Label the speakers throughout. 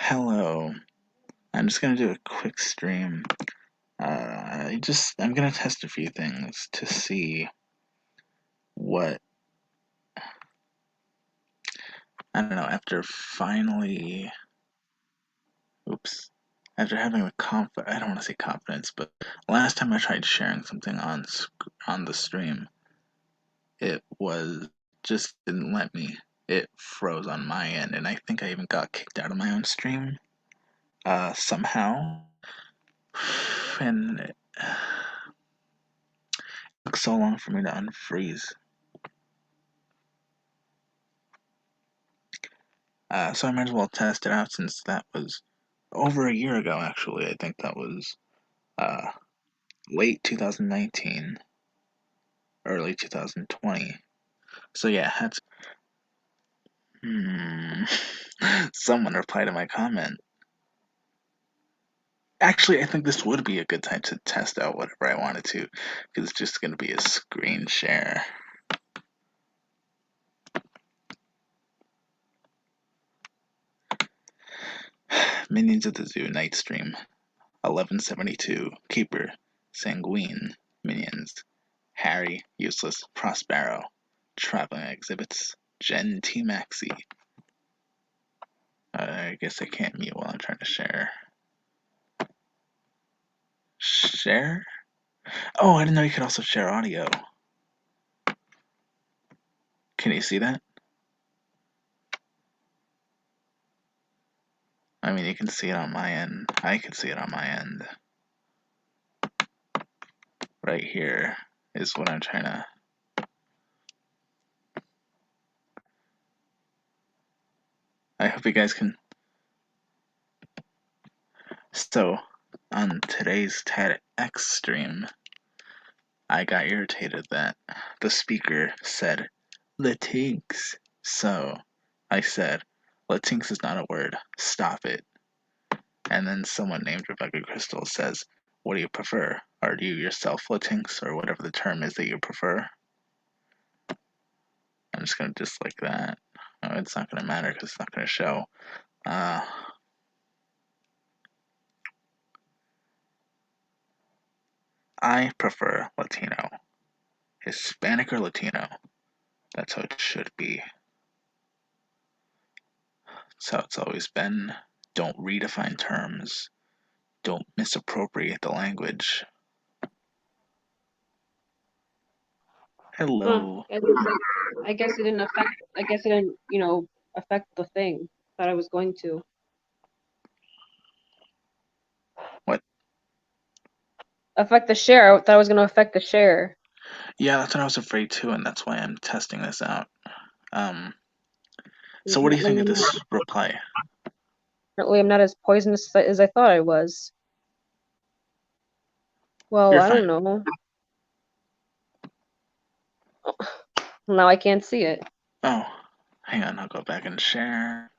Speaker 1: Hello. I'm just gonna do a quick stream. I'm gonna test a few things to see what I don't know. Oops, after having I don't want to say confidence, but last time I tried sharing something on the stream, it was just didn't let me. It froze on my end, and I think I even got kicked out of my own stream. Somehow, and it took so long for me to unfreeze. So I might as well test it out since that was over a year ago, actually. I think that was uh, late 2019, early 2020. So yeah, hmm, someone replied to my comment. Actually, I think this would be a good time to test out whatever I wanted to, because it's just going to be a screen share. Minions of the Zoo Night Stream, 1172, Keeper, Sanguine, Minions, Harry, Useless, Prospero, Traveling Exhibits, Gen T Maxi. I guess I can't mute while I'm trying to share. Share? Oh, I didn't know you could also share audio. Can you see that? I mean, you can see it on my end. I can see it on my end. Right here is what I'm trying to. I hope you guys can. So, on today's TEDx stream, I got irritated that the speaker said Latinx. So, I said, Latinx is not a word. Stop it. And then someone named Rebecca Crystal says, what do you prefer? Are you yourself Latinx or whatever the term is that you prefer? I'm just going to dislike that. Oh, it's not going to matter because it's not going to show. I prefer Latino. Hispanic or Latino. That's how it should be. That's how it's always been. Don't redefine terms. Don't misappropriate the language. Hello.
Speaker 2: I guess it didn't affect. I guess it didn't, affect the thing that I was going to.
Speaker 1: What?
Speaker 2: Affect the share. I thought I was going to affect the share.
Speaker 1: Yeah, that's what I was afraid too, and that's why I'm testing this out. So what do you think of this reply?
Speaker 2: Apparently, I'm not as poisonous as I thought I was. Well,
Speaker 1: You're
Speaker 2: I
Speaker 1: fine.
Speaker 2: don't know. Now I can't see it.
Speaker 1: Oh, hang on, I'll go back and share.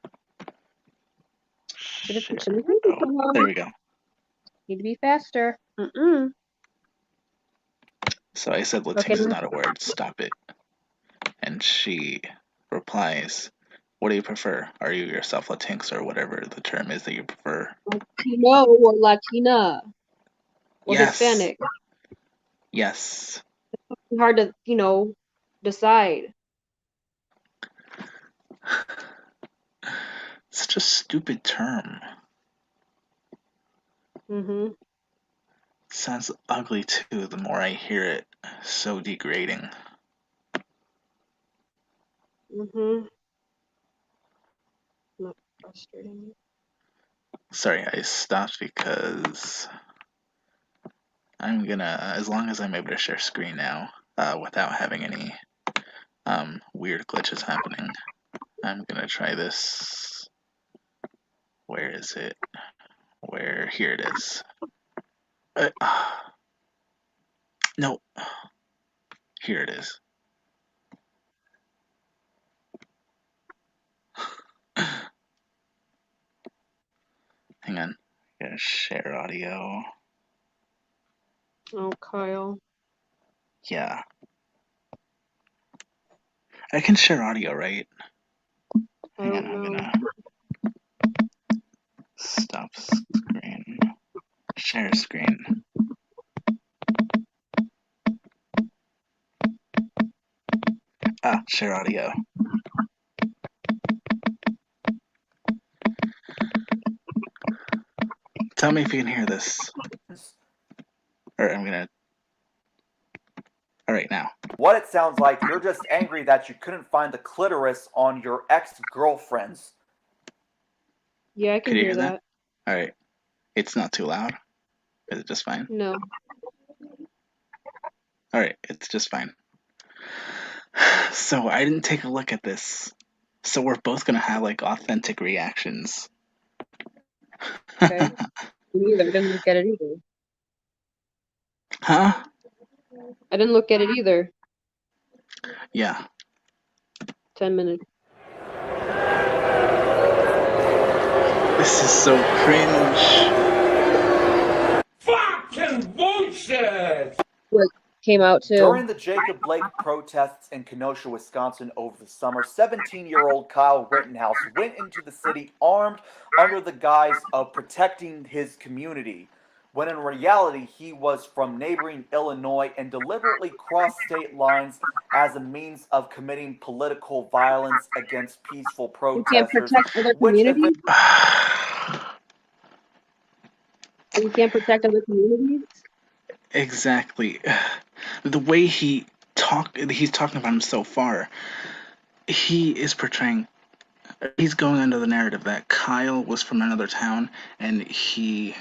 Speaker 2: Shouldn't
Speaker 1: Share.
Speaker 2: take
Speaker 1: Oh,
Speaker 2: so long.
Speaker 1: there we go.
Speaker 2: Need to be faster.
Speaker 1: So I said
Speaker 2: Okay.
Speaker 1: Latinx is not a word. Stop it. And she replies, what do you prefer? Are you yourself Latinx or whatever the term is that you prefer?
Speaker 2: Latino or Latina or
Speaker 1: Yes.
Speaker 2: Hispanic.
Speaker 1: Yes.
Speaker 2: It's hard to, decide.
Speaker 1: Such a stupid term. Sounds ugly too, the more I hear it. So degrading.
Speaker 2: Not frustrating.
Speaker 1: Sorry, I stopped because I'm gonna, as long as I'm able to share screen now, without having any weird glitches happening, I'm gonna try this. Where is it? Here it is. No, here it is. Hang on, I gotta share audio.
Speaker 2: Oh, Kyle.
Speaker 1: Yeah, I can share audio, right? Hang on, I'm gonna. share screen. Share audio. Tell me if you can hear this. Or I'm gonna... Alright, now.
Speaker 3: What it sounds like, you're just angry that you couldn't find the clitoris on your ex-girlfriend's.
Speaker 2: Yeah, I can hear that.
Speaker 1: Alright. It's not too loud? Is it just fine?
Speaker 2: No.
Speaker 1: Alright, it's just fine. So I didn't take a look at this. So we're both gonna have like authentic reactions.
Speaker 2: Okay. Me either. I didn't look at it either.
Speaker 1: Huh?
Speaker 2: I didn't look at it either.
Speaker 1: Yeah.
Speaker 2: 10 minutes.
Speaker 1: This is so cringe.
Speaker 4: Fucking bullshit!
Speaker 2: What came out too?
Speaker 3: During the Jacob Blake protests in Kenosha, Wisconsin over the summer, 17-year-old Kyle Rittenhouse went into the city armed under the guise of protecting his community, when in reality he was from neighboring Illinois and deliberately crossed state lines as a means of committing political violence against peaceful
Speaker 2: You can't
Speaker 3: protesters.
Speaker 2: protect other communities? You can't protect other communities?
Speaker 1: Exactly. The way he's talking about him so far, he is portraying, he's going under the narrative that Kyle was from another town and he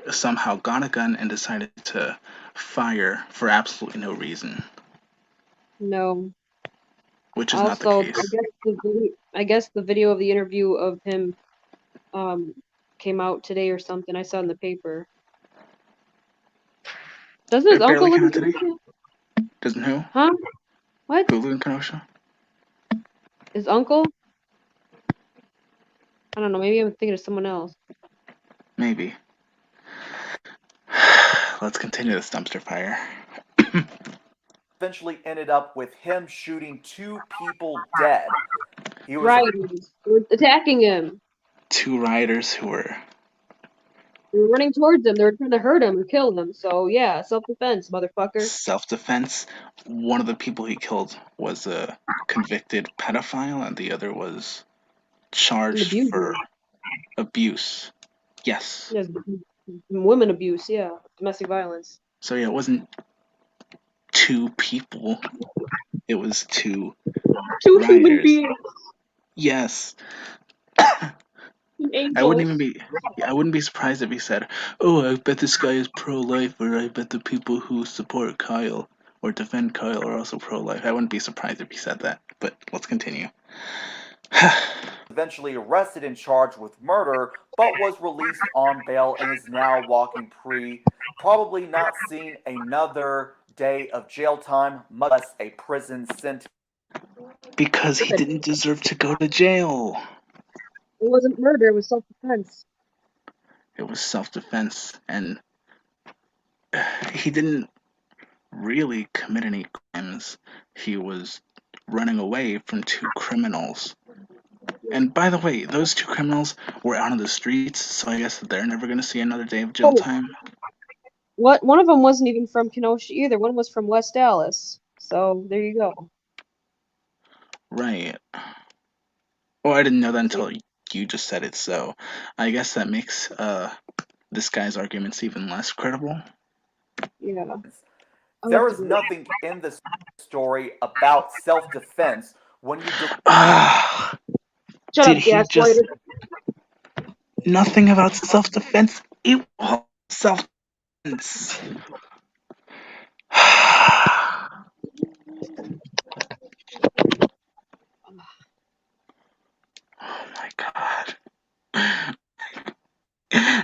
Speaker 1: somehow got a gun and decided to fire for absolutely no reason.
Speaker 2: No.
Speaker 1: Which is not the case.
Speaker 2: I guess the video of the interview of him came out today or something. I saw in the paper. Doesn't his uncle live in Kenosha?
Speaker 1: Doesn't who?
Speaker 2: Huh? What?
Speaker 1: Who live in Kenosha?
Speaker 2: His uncle? I don't know. Maybe I'm thinking of someone else.
Speaker 1: Maybe. Let's continue this dumpster fire.
Speaker 3: Eventually ended up with him shooting 2 people dead. He was
Speaker 2: rioters were attacking him.
Speaker 1: 2 rioters who were...
Speaker 2: They were running towards him. They were trying to hurt him or kill him. So yeah, self-defense, motherfucker.
Speaker 1: Self-defense. One of the people he killed was a convicted pedophile, and the other was charged for abuse. Yes.
Speaker 2: Yes, women abuse. Yeah, domestic violence.
Speaker 1: So yeah, it wasn't 2 people. It was 2 rioters.
Speaker 2: Human beings.
Speaker 1: Yes. I wouldn't be surprised if he said, "Oh, I bet this guy is pro-life," or "I bet the people who support Kyle or defend Kyle are also pro-life." I wouldn't be surprised if he said that. But let's continue.
Speaker 3: eventually arrested and charged with murder, but was released on bail and is now walking free, probably not seeing another day of jail time, much less a prison sentence.
Speaker 1: Because he didn't deserve to go to jail.
Speaker 2: It wasn't murder, it was self-defense.
Speaker 1: It was self-defense, and he didn't really commit any crimes. He was running away from 2 criminals. And by the way, those 2 criminals were out on the streets, so I guess they're never going to see another day of jail time.
Speaker 2: What? One of them wasn't even from Kenosha either. One was from West Dallas. So there you go.
Speaker 1: Right. Well, I didn't know that until you just said it, so I guess that makes this guy's arguments even less credible.
Speaker 2: Yeah.
Speaker 3: There is nothing in this story about self-defense when you...
Speaker 2: Shut up, gaslighter.
Speaker 1: Nothing about self-defense. It was self-defense. Oh my god.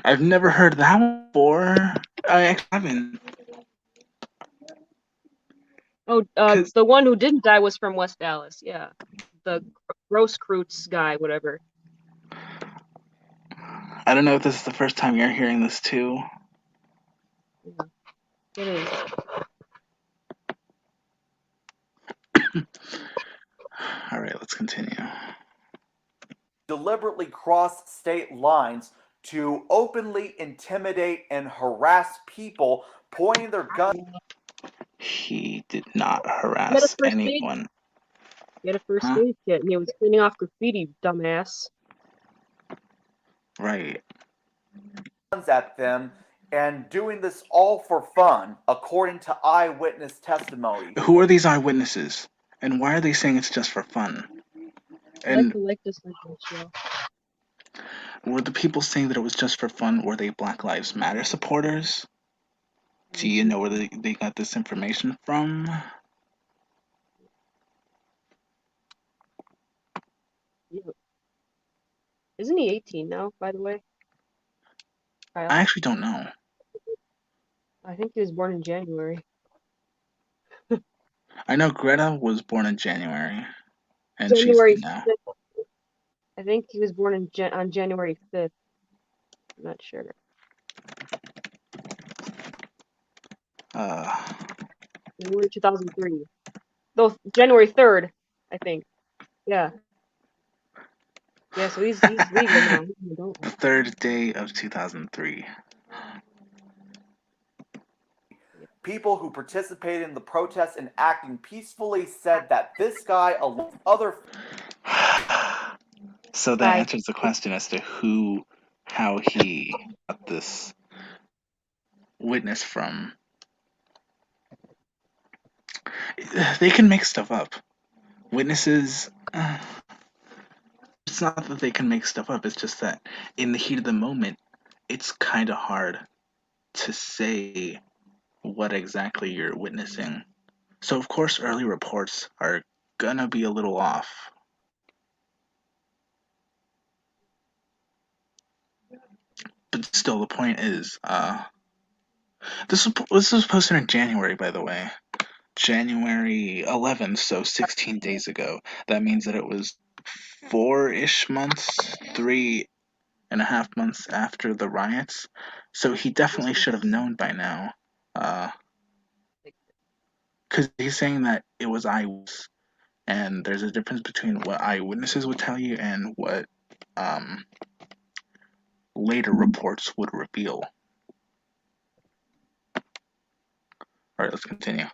Speaker 1: I've never heard that one before. I haven't.
Speaker 2: Oh, the one who didn't die was from West Dallas. Yeah, the Grosskreutz guy, whatever.
Speaker 1: I don't know if this is the first time you're hearing this too.
Speaker 2: It is.
Speaker 1: All right, let's continue.
Speaker 3: Deliberately crossed state lines to openly intimidate and harass people, pointing their guns.
Speaker 1: He did not
Speaker 2: Get a
Speaker 1: harass
Speaker 2: first aid.
Speaker 1: anyone.
Speaker 2: Get a first
Speaker 1: Huh?
Speaker 2: aid kit, and he was cleaning off graffiti, dumbass.
Speaker 1: Right.
Speaker 3: At them and doing this all for fun, according to eyewitness testimony.
Speaker 1: Who are these eyewitnesses? And why are they saying it's just for fun?
Speaker 2: I like
Speaker 1: And
Speaker 2: to like this show.
Speaker 1: were the people saying that it was just for fun, were they Black Lives Matter supporters? Do you know where they got this information from?
Speaker 2: Yeah. Isn't he 18 now, by the way? Kyle?
Speaker 1: I actually don't know.
Speaker 2: I think he was born in January.
Speaker 1: I know Greta was born in January, and
Speaker 2: January
Speaker 1: she's now.
Speaker 2: 5th. I think he was born on January 5th. I'm not sure. January 2003. Though January 3rd, I think. Yeah. Yeah, so he's legal now. He's an adult.
Speaker 1: The third day of 2003.
Speaker 3: People who participated in the protests and acting peacefully said that this guy, along with other.
Speaker 1: So that answers the question as to how he got this witness from. They can make stuff up. Witnesses. It's not that they can make stuff up, it's just that in the heat of the moment, it's kind of hard to say what exactly you're witnessing. So, of course, early reports are gonna be a little off. But still, the point is, this was posted in January, by the way. January 11th, so 16 days ago. That means that it was 4-ish months, 3.5 months after the riots. So he definitely should have known by now. Because he's saying that it was eyewitness, and there's a difference between what eyewitnesses would tell you and what later reports would reveal. All right, let's continue.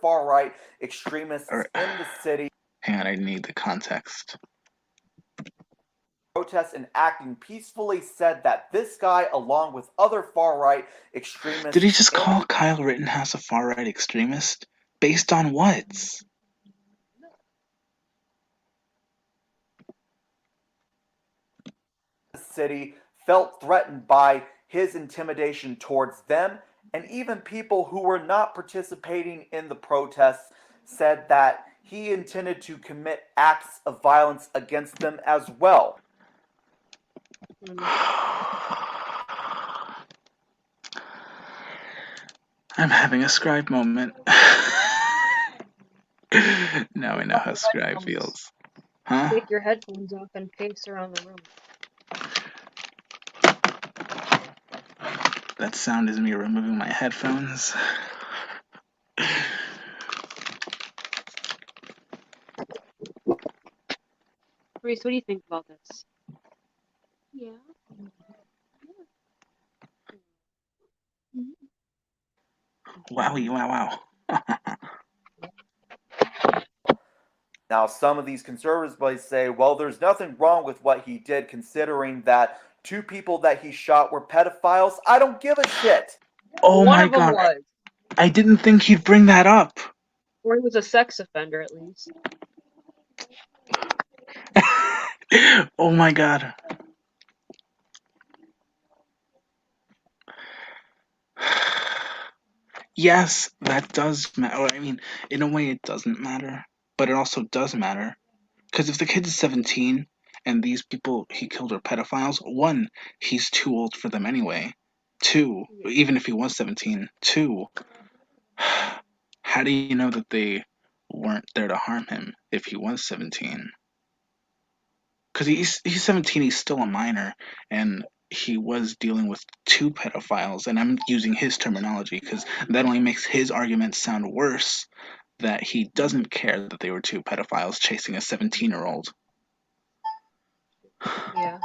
Speaker 3: Far-right extremists
Speaker 1: All right.
Speaker 3: in the city.
Speaker 1: Hang on, I need the context.
Speaker 3: Protests and acting peacefully said that this guy, along with other far-right extremists.
Speaker 1: Did he just call Kyle Rittenhouse a far-right extremist? Based on what?
Speaker 3: The city felt threatened by his intimidation towards them, and even people who were not participating in the protests said that he intended to commit acts of violence against them as well.
Speaker 1: I'm having a Scribe moment. Now I know how Scribe feels. Huh?
Speaker 2: Take your headphones off and pace around the room.
Speaker 1: That sound is me removing my headphones.
Speaker 2: Reese, what do you think about this? Yeah.
Speaker 1: Wowie, wow.
Speaker 3: Now, some of these conservatives might say, well, there's nothing wrong with what he did, considering that 2 people that he shot were pedophiles. I don't give a shit.
Speaker 1: Oh
Speaker 2: One
Speaker 1: my
Speaker 2: of them
Speaker 1: god.
Speaker 2: was.
Speaker 1: I didn't think he'd bring that up.
Speaker 2: Or he was a sex offender, at least.
Speaker 1: Oh my god. Yes, that does matter. I mean, in a way it doesn't matter, but it also does matter. Because if the kid is 17 and these people he killed are pedophiles, 1, he's too old for them anyway. 2, even if he was 17, 2, how do you know that they weren't there to harm him if he was 17? Because he's 17, he's still a minor, and he was dealing with 2 pedophiles, and I'm using his terminology because that only makes his argument sound worse, that he doesn't care that they were 2 pedophiles chasing a 17-year-old.
Speaker 2: Yeah.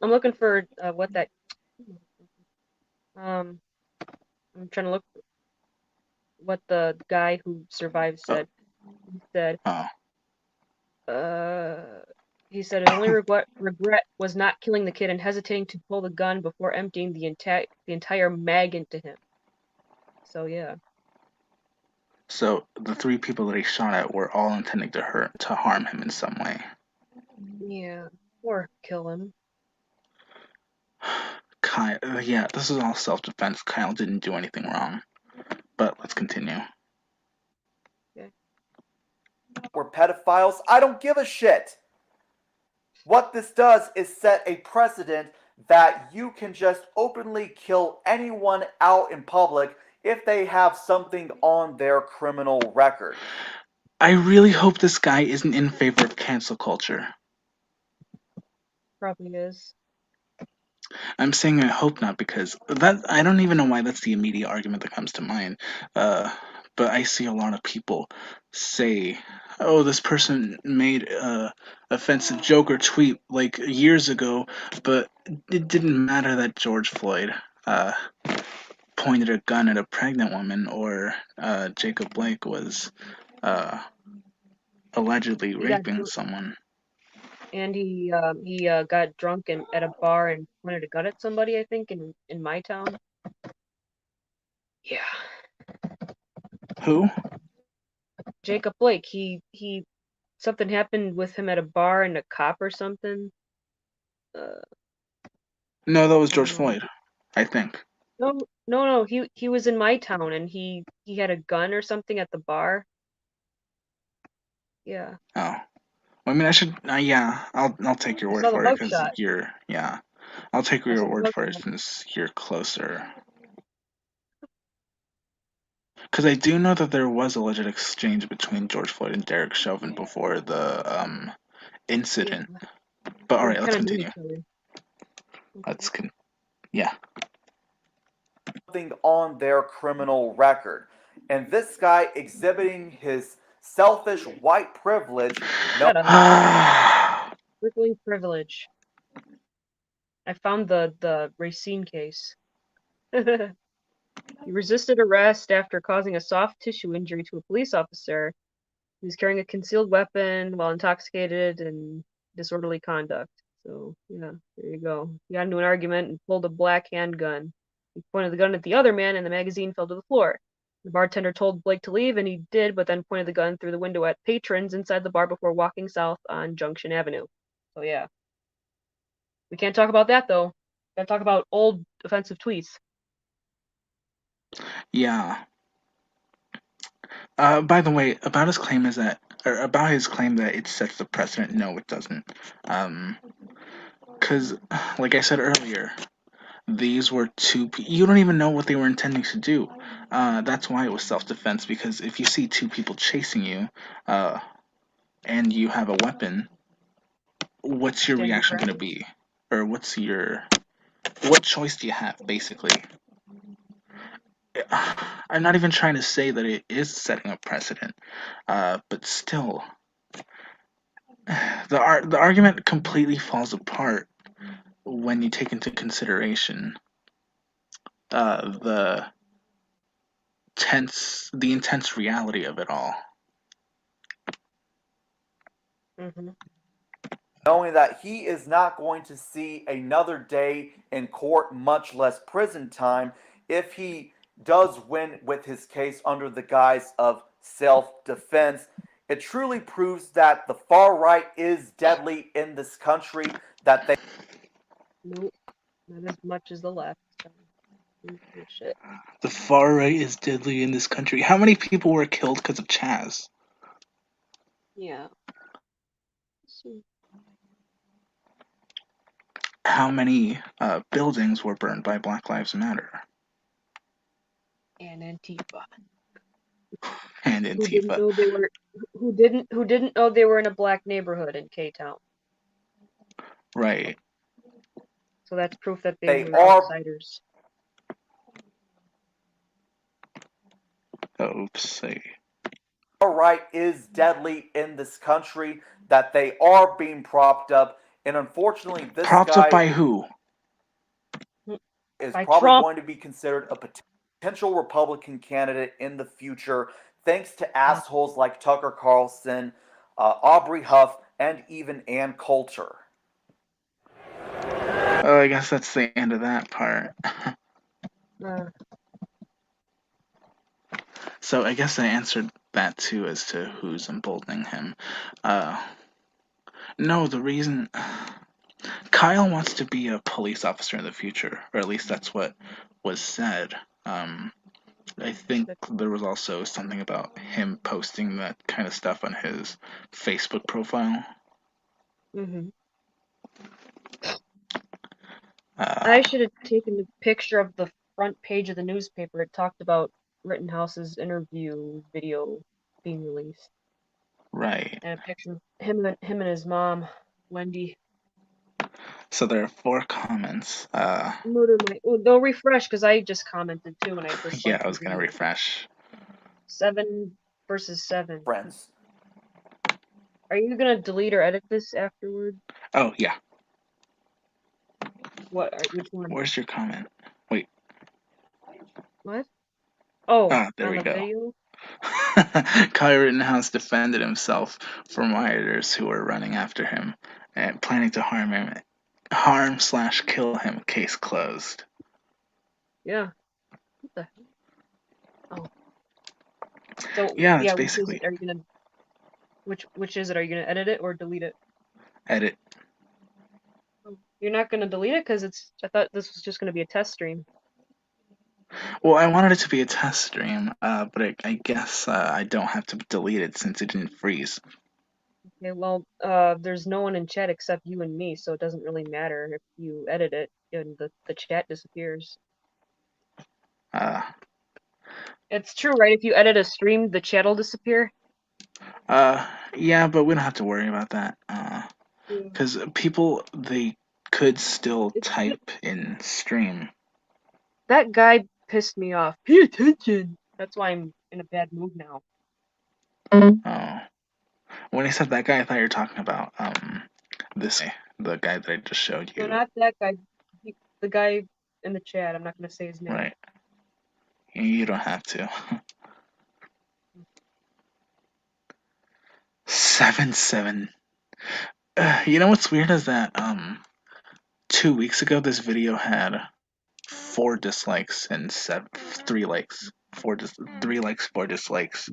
Speaker 2: I'm looking for what that. I'm trying to look what the guy who survived said. He said, he said his only regret was not killing the kid and hesitating to pull the gun before emptying the entire mag into him. So yeah.
Speaker 1: So the 3 people that he shot at were all intending to harm him in some way.
Speaker 2: Yeah. Or kill him.
Speaker 1: Kyle, yeah, this is all self-defense. Kyle didn't do anything wrong. But let's continue.
Speaker 3: We're pedophiles. I don't give a shit. What this does is set a precedent that you can just openly kill anyone out in public if they have something on their criminal record.
Speaker 1: I really hope this guy isn't in favor of cancel culture.
Speaker 2: Probably is.
Speaker 1: I'm saying I hope not because I don't even know why that's the immediate argument that comes to mind. But I see a lot of people say, "Oh, this person made a offensive joke or tweet like years ago, but it didn't matter that George Floyd pointed a gun at a pregnant woman or Jacob Blake was allegedly raping someone."
Speaker 2: And he got drunk at a bar and pointed a gun at somebody, I think, in my town. Yeah.
Speaker 1: Who?
Speaker 2: Jacob Blake. He something happened with him at a bar and a cop or something.
Speaker 1: No, that was George Floyd, I think.
Speaker 2: No. He was in my town and he had a gun or something at the bar. Yeah.
Speaker 1: Oh. I mean, I should. Yeah, I'll take your word for it because you're. Yeah, I'll take your word for it since you're closer. Because I do know that there was a legit exchange between George Floyd and Derek Chauvin before the incident. Yeah. But all right, let's continue. Yeah.
Speaker 3: Something on their criminal record, and this guy exhibiting his selfish white privilege.
Speaker 2: Crippling privilege. I found the Racine case. He resisted arrest after causing a soft tissue injury to a police officer. He was carrying a concealed weapon while intoxicated and disorderly conduct. So, yeah, there you go. He got into an argument and pulled a black handgun. He pointed the gun at the other man and the magazine fell to the floor. The bartender told Blake to leave and he did, but then pointed the gun through the window at patrons inside the bar before walking south on Junction Avenue. So, yeah. We can't talk about that, though. Gotta talk about old offensive tweets.
Speaker 1: Yeah. By the way, about his claim that it sets the precedent, no, it doesn't. Because, like I said earlier, these were you don't even know what they were intending to do. That's why it was self-defense, because if you see 2 people chasing you, and you have a weapon, what's your reaction going to be? Or what choice do you have, basically? I'm not even trying to say that it is setting a precedent, but still, the argument completely falls apart when you take into consideration the intense reality of it all.
Speaker 2: Mm-hmm.
Speaker 3: Knowing that he is not going to see another day in court, much less prison time, if he does win with his case under the guise of self-defense. It truly proves that the far right is deadly in this country, that they...
Speaker 2: Nope, not as much as the left. Shit.
Speaker 1: The far right is deadly in this country. How many people were killed because of Chaz?
Speaker 2: Yeah.
Speaker 1: How many buildings were burned by Black Lives Matter?
Speaker 2: And Antifa.
Speaker 1: And Antifa.
Speaker 2: Who didn't know they were in a black neighborhood in K-Town.
Speaker 1: Right.
Speaker 2: So that's proof that they were outsiders.
Speaker 1: Oops.
Speaker 3: Far right is deadly in this country, that they are being propped up And unfortunately, this
Speaker 1: Propped up
Speaker 3: guy
Speaker 1: by who?
Speaker 3: is
Speaker 2: By
Speaker 3: probably
Speaker 2: Trump.
Speaker 3: going to be considered a potential Republican candidate in the future, thanks to assholes like Tucker Carlson, Aubrey Huff, and even Ann Coulter.
Speaker 1: Oh, I guess that's the end of that part.
Speaker 2: Uh,
Speaker 1: So I guess I answered that too as to who's emboldening him. No, the reason Kyle wants to be a police officer in the future, or at least that's what was said. I think there was also something about him posting that kind of stuff on his Facebook profile.
Speaker 2: mhm.
Speaker 1: Uh,
Speaker 2: I should have taken a picture of the front page of the newspaper. It talked about Rittenhouse's interview video being released,
Speaker 1: right.
Speaker 2: and a picture of him and his mom, Wendy.
Speaker 1: So there are 4 comments.
Speaker 2: Murder my. Oh, they'll refresh because I just commented too, and I disliked
Speaker 1: Yeah, I
Speaker 2: the
Speaker 1: was gonna
Speaker 2: video.
Speaker 1: refresh.
Speaker 2: 7 versus 7.
Speaker 3: Friends.
Speaker 2: Are you gonna delete or edit this afterward?
Speaker 1: Oh yeah.
Speaker 2: Which one?
Speaker 1: Where's your comment? Wait.
Speaker 2: What? Oh,
Speaker 1: Ah, there
Speaker 2: on
Speaker 1: we
Speaker 2: the
Speaker 1: go.
Speaker 2: video?
Speaker 1: Kyle Rittenhouse defended himself from rioters who were running after him and planning to harm/kill him. Case closed.
Speaker 2: Yeah. What the hell? Oh. So
Speaker 1: Yeah, that's
Speaker 2: yeah, which is
Speaker 1: basically
Speaker 2: it? Are you gonna which is it? Are you gonna edit it or delete it?
Speaker 1: edit.
Speaker 2: Oh, you're not gonna delete it because I thought this was just gonna be a test stream.
Speaker 1: Well, I wanted it to be a test stream, but I guess I don't have to delete it since it didn't freeze.
Speaker 2: Okay, well, there's no one in chat except you and me, so it doesn't really matter if you edit it and the chat disappears. It's true, right? If you edit a stream, the chat'll disappear.
Speaker 1: Yeah, but we don't have to worry about that. Because people, they could still type in stream.
Speaker 2: That guy pissed me off. Pay attention. That's why I'm in a bad mood now.
Speaker 1: Oh. When I said that guy, I thought you were talking about this guy, the guy that I just showed you.
Speaker 2: No, not that guy. The guy in the chat. I'm not gonna say his name.
Speaker 1: Right. You don't have to. 7-7. You know what's weird is that 2 weeks ago this video had 4 dislikes and 3 likes. 3 likes, 4 dislikes,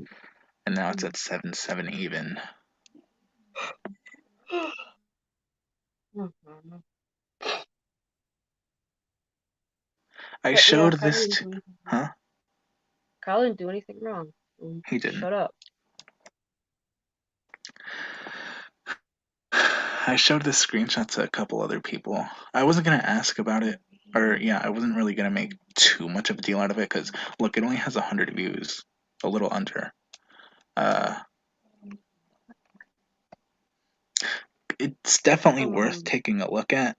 Speaker 1: and now it's at 7-7 even. I showed this to, huh?
Speaker 2: Kyle didn't do anything wrong.
Speaker 1: He didn't.
Speaker 2: Shut up.
Speaker 1: I showed this screenshot to a couple other people. I wasn't gonna ask about it, or yeah, I wasn't really gonna make too much of a deal out of it because look, it only has 100 views, a little under. It's definitely worth taking a look at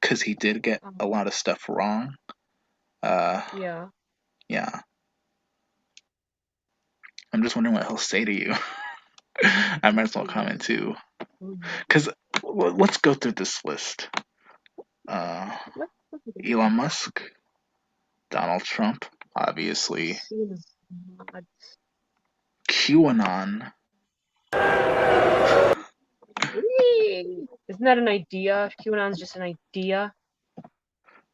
Speaker 1: because he did get a lot of stuff wrong.
Speaker 2: Yeah.
Speaker 1: Yeah. I'm just wondering what he'll say to you. I might as well comment too. Because let's go through this list. Elon Musk, Donald Trump, obviously. QAnon.
Speaker 2: Isn't that an idea? QAnon's just an idea.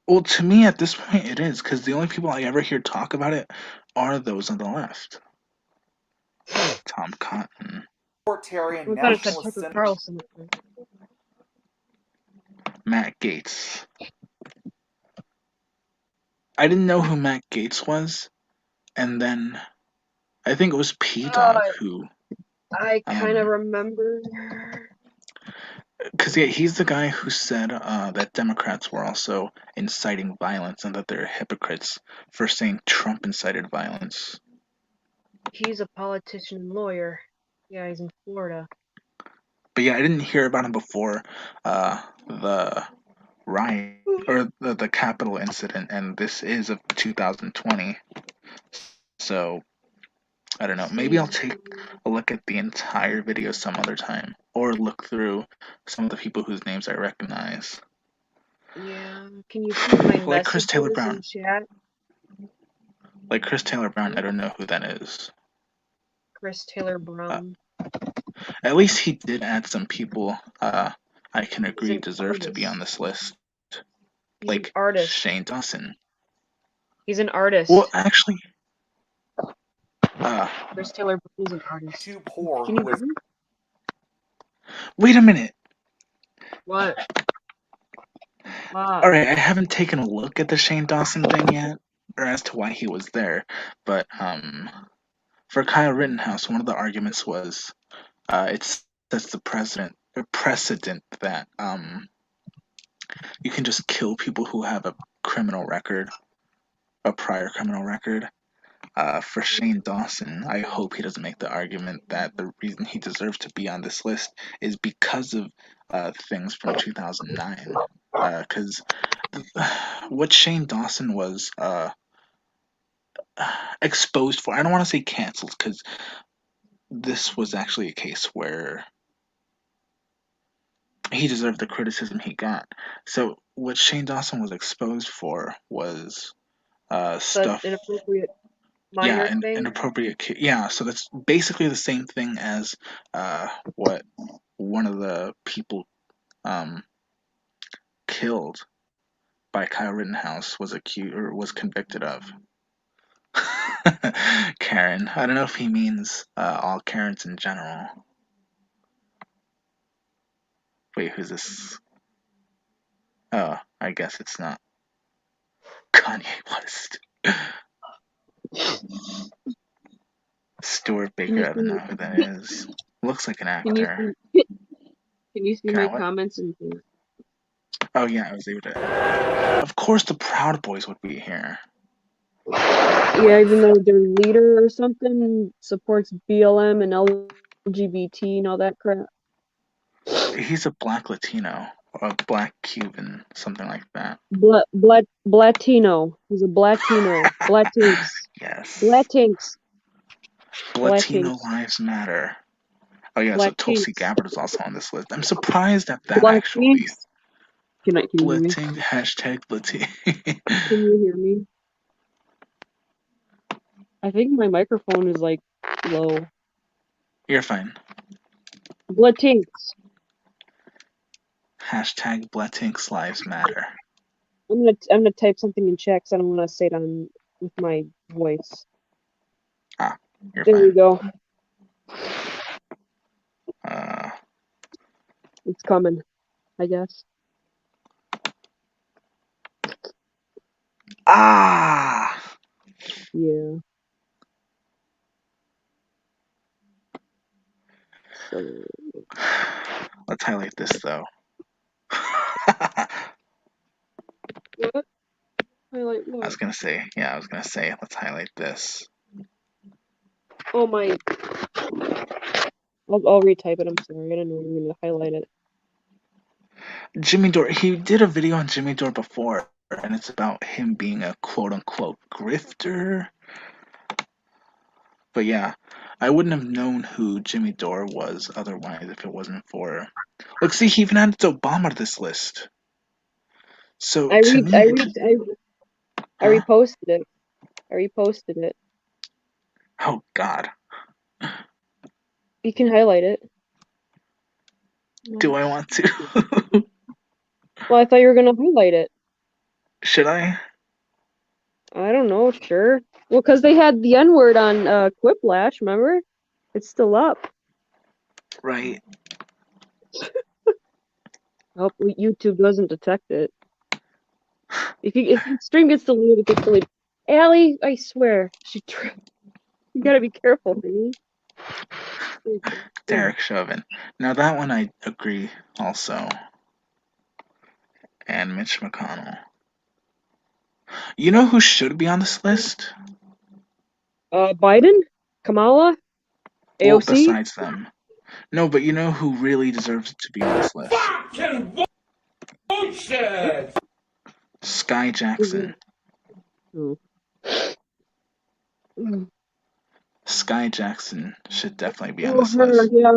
Speaker 1: Well, to me at this point it is, because the only people I ever hear talk about it are those on the left. Tom Cotton.
Speaker 3: Libertarian
Speaker 2: I thought it said
Speaker 3: nationalist
Speaker 2: Tucker Carlson.
Speaker 1: Matt Gaetz. I didn't know who Matt Gaetz was, and then I think it was P-Dog who...
Speaker 2: I kind of remember.
Speaker 1: Because yeah, he's the guy who said that Democrats were also inciting violence and that they're hypocrites for saying Trump incited violence.
Speaker 2: He's a politician and lawyer. Yeah, he's in Florida.
Speaker 1: But yeah, I didn't hear about him before the riot or the Capitol incident, and this is of 2020. So I don't know. Maybe I'll take a look at the entire video some other time. or look through some of the people whose names I recognize.
Speaker 2: Yeah. Can you see my
Speaker 1: Like Chris Taylor
Speaker 2: messages
Speaker 1: Brown.
Speaker 2: in chat?
Speaker 1: Like Chris Taylor Brown, I don't know who that is.
Speaker 2: Chris Taylor Brown.
Speaker 1: At least he did add some people I can
Speaker 2: He's
Speaker 1: agree
Speaker 2: an
Speaker 1: deserve to be on
Speaker 2: artist.
Speaker 1: this list.
Speaker 2: He's an
Speaker 1: Like
Speaker 2: artist.
Speaker 1: Shane Dawson.
Speaker 2: He's an artist.
Speaker 1: Well, actually,
Speaker 2: Chris Taylor Brown is an artist.
Speaker 3: Too poor.
Speaker 2: Can you
Speaker 3: Who
Speaker 2: hear
Speaker 3: is
Speaker 2: me?
Speaker 1: wait a minute.
Speaker 2: What?
Speaker 1: All right, I haven't taken a look at the Shane Dawson thing yet, or as to why he was there. But for Kyle Rittenhouse, one of the arguments was it sets the precedent that you can just kill people who have a prior criminal record. For Shane Dawson, I hope he doesn't make the argument that the reason he deserves to be on this list is because of things from 2009. Because what Shane Dawson was exposed for, I don't want to say canceled, because this was actually a case where he deserved the criticism he got. So what Shane Dawson was exposed for was stuff.
Speaker 2: Inappropriate minor thing.
Speaker 1: Inappropriate. Yeah, so that's basically the same thing as what one of the people killed by Kyle Rittenhouse was accused or was convicted of. Karen. I don't know if he means all Karens in general. Wait, who's this? Oh, I guess it's not Kanye West. Stuart
Speaker 2: Can
Speaker 1: Baker,
Speaker 2: you
Speaker 1: I don't know
Speaker 2: see?
Speaker 1: who that is. Looks like an
Speaker 2: Can you
Speaker 1: actor.
Speaker 2: see? Can you see my
Speaker 1: Karen, what?
Speaker 2: comments and things?
Speaker 1: Oh yeah, I was able to. Of course, the Proud Boys would be here.
Speaker 2: Yeah, even though their leader or something supports BLM and LGBT and all that crap.
Speaker 1: He's a black Latino or a black Cuban, something like that.
Speaker 2: Blatino. He's a Blatino. Blatinx.
Speaker 1: Yes.
Speaker 2: Blatinx.
Speaker 1: Latino
Speaker 2: Blatinx.
Speaker 1: Lives Matter. Oh yeah, so Tulsi
Speaker 2: Blatinx.
Speaker 1: Gabbard is also on this list. I'm surprised at that actually.
Speaker 2: Blatinx. Can you hear me?
Speaker 1: Blating, hashtag Blating.
Speaker 2: Can you hear me? I think my microphone is like low.
Speaker 1: You're fine.
Speaker 2: Blatinx.
Speaker 1: Hashtag Blatinx Lives Matter.
Speaker 2: I'm gonna type something in chat because I don't want to say it on with my voice.
Speaker 1: You're
Speaker 2: There
Speaker 1: fine.
Speaker 2: we go. It's coming, I guess. Yeah. So.
Speaker 1: Let's highlight this though.
Speaker 2: What? Highlight what?
Speaker 1: I was gonna say, let's highlight this.
Speaker 2: Oh my. I'll retype it. I'm sorry. I didn't know you were gonna highlight it.
Speaker 1: Jimmy Dore, he did a video on Jimmy Dore before, and it's about him being a quote-unquote grifter. But yeah, I wouldn't have known who Jimmy Dore was otherwise if it wasn't for... Look, see, he even added Obama to this list. So,
Speaker 2: I
Speaker 1: to me...
Speaker 2: reposted it. I reposted it.
Speaker 1: Oh, God.
Speaker 2: You can highlight it.
Speaker 1: Do I want to?
Speaker 2: Well, I thought you were gonna highlight it.
Speaker 1: Should I?
Speaker 2: I don't know, sure. Well, because they had the N-word on Quiplash, remember? It's still up.
Speaker 1: Right.
Speaker 2: Oh, YouTube doesn't detect it. If the stream gets deleted, it gets deleted. Allie, I swear, you gotta be careful, baby.
Speaker 1: Derek Chauvin. Now that one I agree also. And Mitch McConnell. You know who should be on this list?
Speaker 2: Biden? Kamala? AOC?
Speaker 1: Well, besides them. No, but you know who really deserves to be on this list?
Speaker 4: Fucking bullshit!
Speaker 1: Sky Jackson.
Speaker 2: Oh.
Speaker 1: Sky Jackson should definitely be on this list.
Speaker 2: Yeah,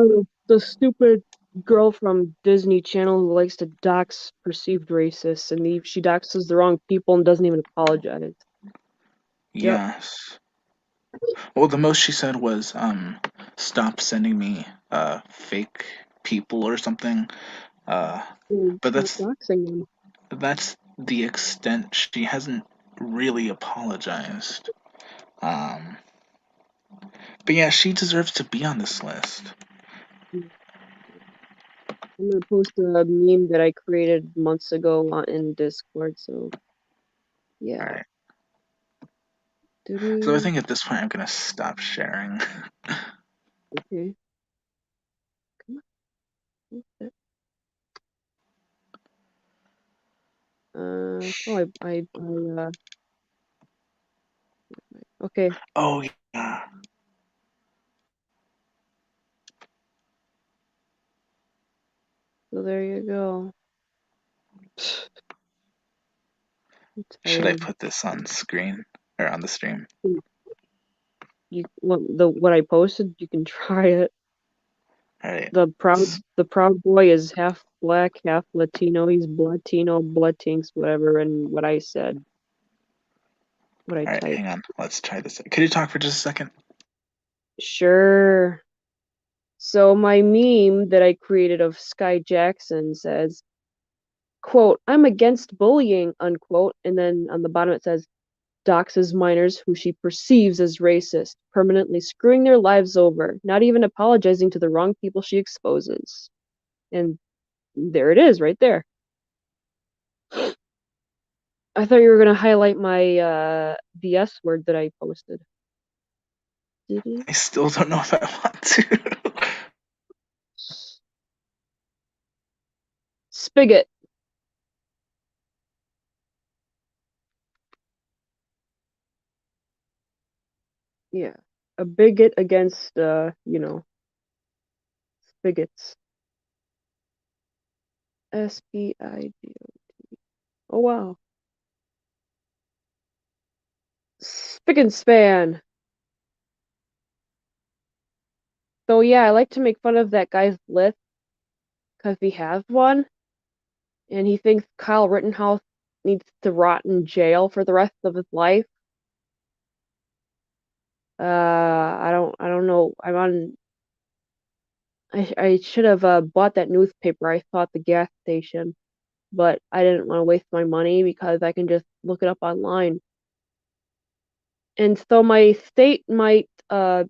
Speaker 2: the stupid girl from Disney Channel who likes to dox perceived racists, and she doxes the wrong people and doesn't even apologize. Yep.
Speaker 1: Yes. Well, the most she said was, stop sending me, fake people or something. But
Speaker 2: Stop doxing them.
Speaker 1: that's the extent. She hasn't really apologized. Um, but yeah, she deserves to be on this list.
Speaker 2: I'm gonna post a meme that I created months ago in Discord. So yeah.
Speaker 1: Alright. So I
Speaker 2: Doo-doo.
Speaker 1: think at this point I'm gonna stop sharing.
Speaker 2: Okay. Come on. What's that? Okay.
Speaker 1: Oh yeah.
Speaker 2: So there you go. I'm
Speaker 1: Should I
Speaker 2: tired.
Speaker 1: put this on screen or on the stream?
Speaker 2: What I posted, you can try it.
Speaker 1: Alright.
Speaker 2: The proud boy is half black, half Latino. He's Latino, blood tinks, whatever, and what I said. What I
Speaker 1: Alright,
Speaker 2: typed.
Speaker 1: hang on. Let's try this. Could you talk for just a second?
Speaker 2: Sure. So my meme that I created of Sky Jackson says, quote, "I'm against bullying," unquote, and then on the bottom it says, "doxes minors who she perceives as racist, permanently screwing their lives over, not even apologizing to the wrong people she exposes." And there it is, right there. I thought you were gonna highlight my the S word that I posted. Did you?
Speaker 1: I still don't know if I want to.
Speaker 2: Spigot. Yeah. A bigot against spigots. SPIGOT. Oh wow. Spick and span. So yeah, I like to make fun of that guy's list because he has one, and he thinks Kyle Rittenhouse needs to rot in jail for the rest of his life. I don't know. I should have bought that newspaper I saw at the gas station, but I didn't want to waste my money because I can just look it up online. And so my state might lift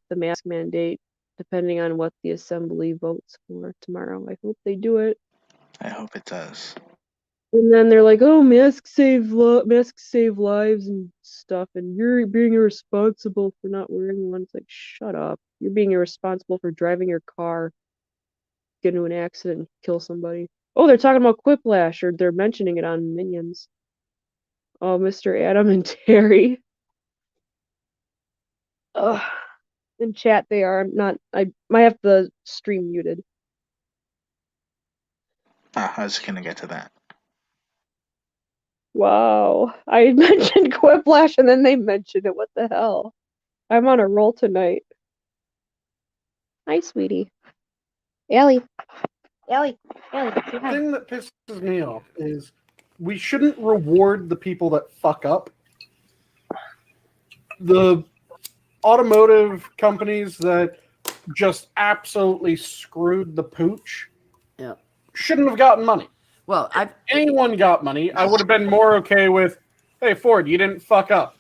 Speaker 2: the mask mandate depending on what the assembly votes for tomorrow. I hope they do it.
Speaker 1: I hope it does.
Speaker 2: And then they're like, "Oh, masks save lives and stuff, and you're being irresponsible for not wearing one." It's like, shut up! You're being irresponsible for driving your car, get into an accident, and kill somebody. Oh, they're talking about Quiplash, or they're mentioning it on Minions. Oh, Mr. Adam and Terry. Ugh. In chat they are. I might have the stream muted.
Speaker 1: I was gonna get to that.
Speaker 2: Wow. I mentioned Quiplash and then they mentioned it. What the hell? I'm on a roll tonight. Hi, sweetie. Allie. Allie. Allie. Say
Speaker 5: The
Speaker 2: hi.
Speaker 5: thing that pisses me off is we shouldn't reward the people that fuck up. The automotive companies that just absolutely screwed the pooch shouldn't have gotten money.
Speaker 6: Well,
Speaker 5: If anyone got money, I would have been more okay with, hey, Ford, you didn't fuck up.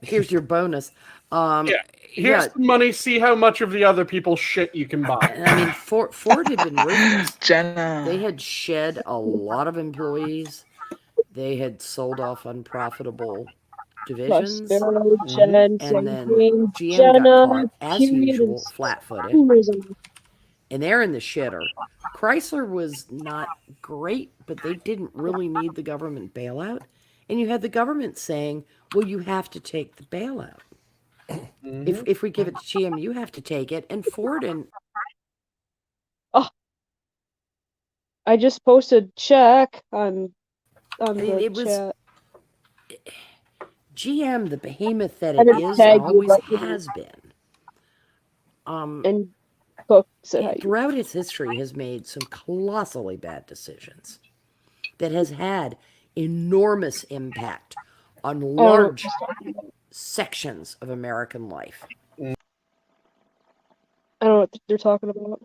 Speaker 6: here's your bonus.
Speaker 5: Here's the money. See how much of the other people's shit you can buy.
Speaker 6: I mean, Ford had been ruthless.
Speaker 1: Jenna.
Speaker 6: They had shed a lot of employees. They had sold off unprofitable divisions. And then GM got caught, as usual, flat-footed. And they're in the shitter. Chrysler was not great, but they didn't really need the government bailout. And you had the government saying, well, you have to take the bailout. If we give it to GM, you have to take it. And Ford and...
Speaker 2: Oh. I just posted check on the chat.
Speaker 6: GM, the behemoth that it is and always has been.
Speaker 7: Cook said hi.
Speaker 6: throughout its history has made some colossally bad decisions that has had enormous impact on large sections of American life.
Speaker 7: I don't know what they're talking about.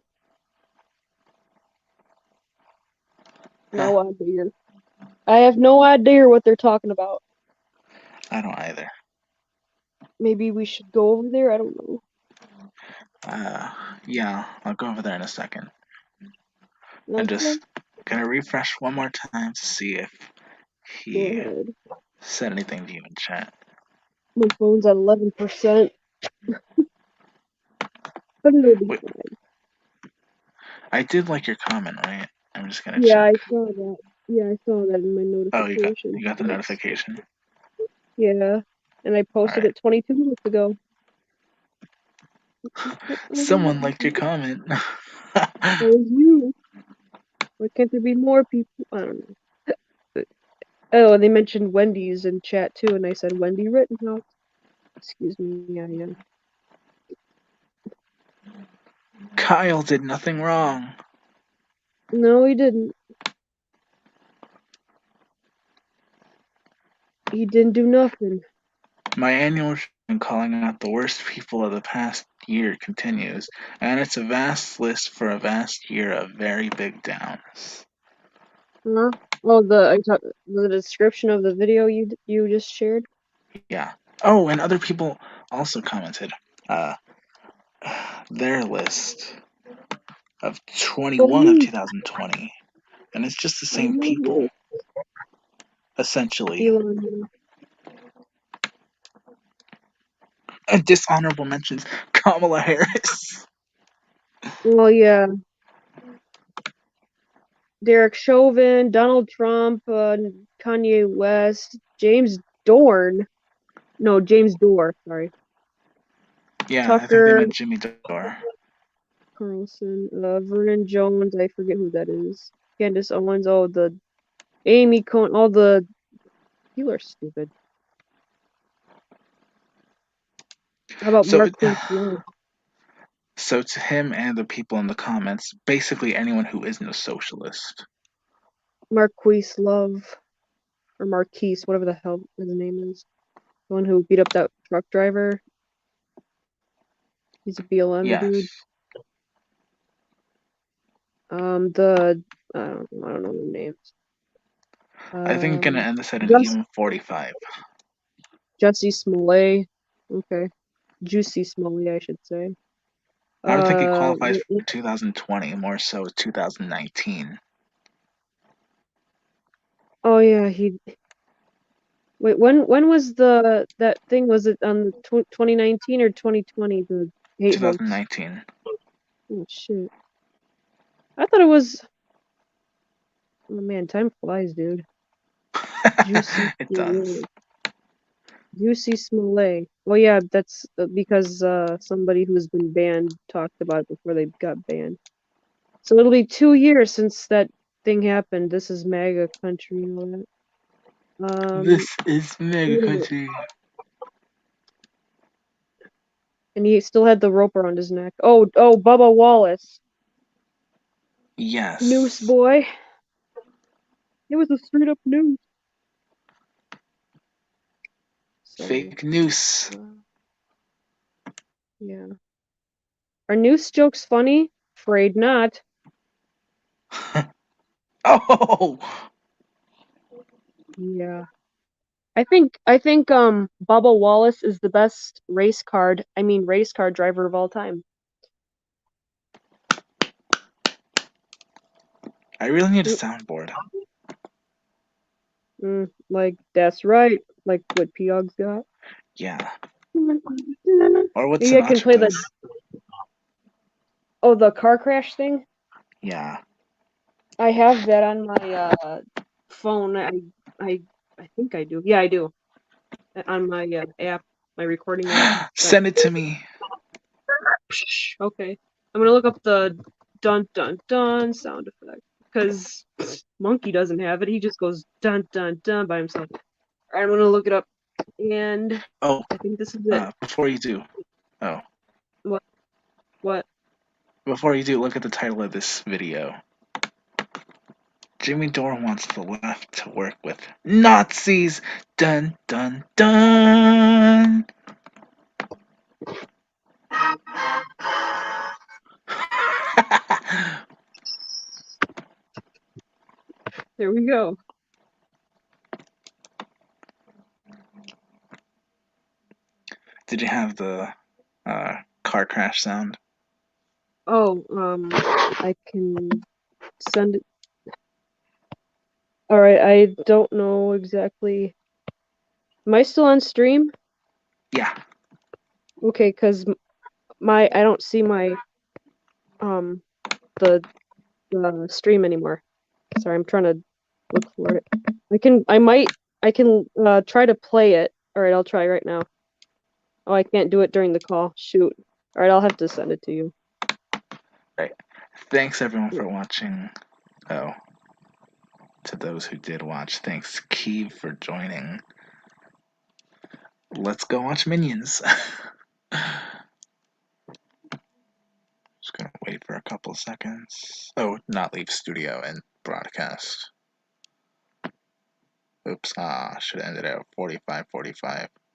Speaker 7: No idea. I have no idea what they're talking about.
Speaker 1: I don't either.
Speaker 7: Maybe we should go over there? I don't know.
Speaker 1: Yeah, I'll go over there in a second. I'm
Speaker 7: Okay.
Speaker 1: just gonna refresh one more time to see if
Speaker 7: Go
Speaker 1: he
Speaker 7: ahead.
Speaker 1: said anything to you in chat.
Speaker 7: My phone's at 11%. But it'll be
Speaker 1: Wait,
Speaker 7: fine.
Speaker 1: I did like your comment, right? I'm just gonna
Speaker 7: Yeah, I
Speaker 1: check.
Speaker 7: saw that. Yeah, I saw that in my
Speaker 1: Oh,
Speaker 7: notification.
Speaker 1: you got the
Speaker 7: Yes.
Speaker 1: notification.
Speaker 7: Yeah, and I posted
Speaker 1: Alright.
Speaker 7: it 22 minutes ago.
Speaker 1: Someone liked your comment.
Speaker 7: It was you. Why can't there be more people? I don't know. Oh, and they mentioned Wendy's in chat too, and I said Wendy Rittenhouse. Excuse me, yeah.
Speaker 1: Kyle did nothing wrong.
Speaker 7: No, he didn't. He didn't do nothing.
Speaker 1: My annual tradition calling out the worst people of the past year continues, and it's a vast list for a vast year of very big downs.
Speaker 7: Huh? Oh, the description of the video you just shared.
Speaker 1: Yeah. Oh, and other people also commented. Their list of 21 of 2020, and it's just the same people, essentially.
Speaker 7: Elon.
Speaker 1: And dishonorable mentions Kamala Harris.
Speaker 7: Well, yeah. Derek Chauvin, Donald Trump, Kanye West, James Dorn. No, James Dore, sorry.
Speaker 1: Yeah,
Speaker 7: Tucker,
Speaker 1: I think they meant Jimmy Dore.
Speaker 7: Carlson, Vernon Jones, I forget who that is. Candace Owens, oh, the Amy Cohn, all the people are stupid. How about Marquise Love?
Speaker 1: So to him and the people in the comments, basically anyone who isn't a socialist.
Speaker 7: Marquise Love, or Marquise, whatever the hell his name is. The one who beat up that truck driver. He's a BLM dude. I don't know the names.
Speaker 1: I think I'm gonna end this at an even 45.
Speaker 7: Jussie Smollett. Okay. Juicy Smollett, I should say.
Speaker 1: I don't think he qualifies for 2020, more so 2019.
Speaker 7: Oh yeah, Wait, when was that thing? Was it on 2019 or 2020? The hate
Speaker 1: 2019.
Speaker 7: Hoax? Oh shit! I thought it was. Oh man, time flies, dude. Juicy.
Speaker 1: It does.
Speaker 7: Juicy Smollett. Well, yeah, that's because somebody who's been banned talked about it before they got banned. So it'll be 2 years since that thing happened. This is MAGA country and all that.
Speaker 1: This is MAGA country.
Speaker 7: And he still had the rope around his neck. Oh, Bubba Wallace.
Speaker 1: Yes.
Speaker 7: Noose boy. It was a straight up noose.
Speaker 1: Fake noose.
Speaker 7: Yeah. Are noose jokes funny? Afraid not.
Speaker 1: Oh.
Speaker 7: Yeah. I think Bubba Wallace is the best race car driver of all time.
Speaker 1: I really need a soundboard.
Speaker 7: Like that's right. Like what Piog's got.
Speaker 1: Yeah.
Speaker 7: Or what Sinatra I can play does. The car crash thing?
Speaker 1: Yeah.
Speaker 7: I have that on my phone. I think I do. Yeah, I do. On my app, my recording app.
Speaker 1: Send it to me.
Speaker 7: Okay. I'm gonna look up the dun dun dun sound effect because Monkey doesn't have it. He just goes dun dun dun by himself. Alright, I'm gonna look it up. And I think this is it.
Speaker 1: Before you do. Oh.
Speaker 7: What?
Speaker 1: before you do, look at the title of this video. Jimmy Dore wants the left to work with Nazis. Dun dun dun.
Speaker 2: There we go.
Speaker 1: Did you have the car crash sound?
Speaker 7: Oh, I can send it. All right, I don't know exactly. Am I still on stream?
Speaker 1: Yeah.
Speaker 7: Okay, because I don't see my the stream anymore. Sorry, I'm trying to look for it. I can try to play it. All right, I'll try right now. Oh, I can't do it during the call. Shoot. All right, I'll have to send it to you.
Speaker 1: Right. Thanks everyone for watching. Oh, to those who did watch, thanks Keeve for joining. Let's go watch Minions. Just gonna wait for a couple seconds. Oh, not leave studio and broadcast. Oops, should have ended at 45:45.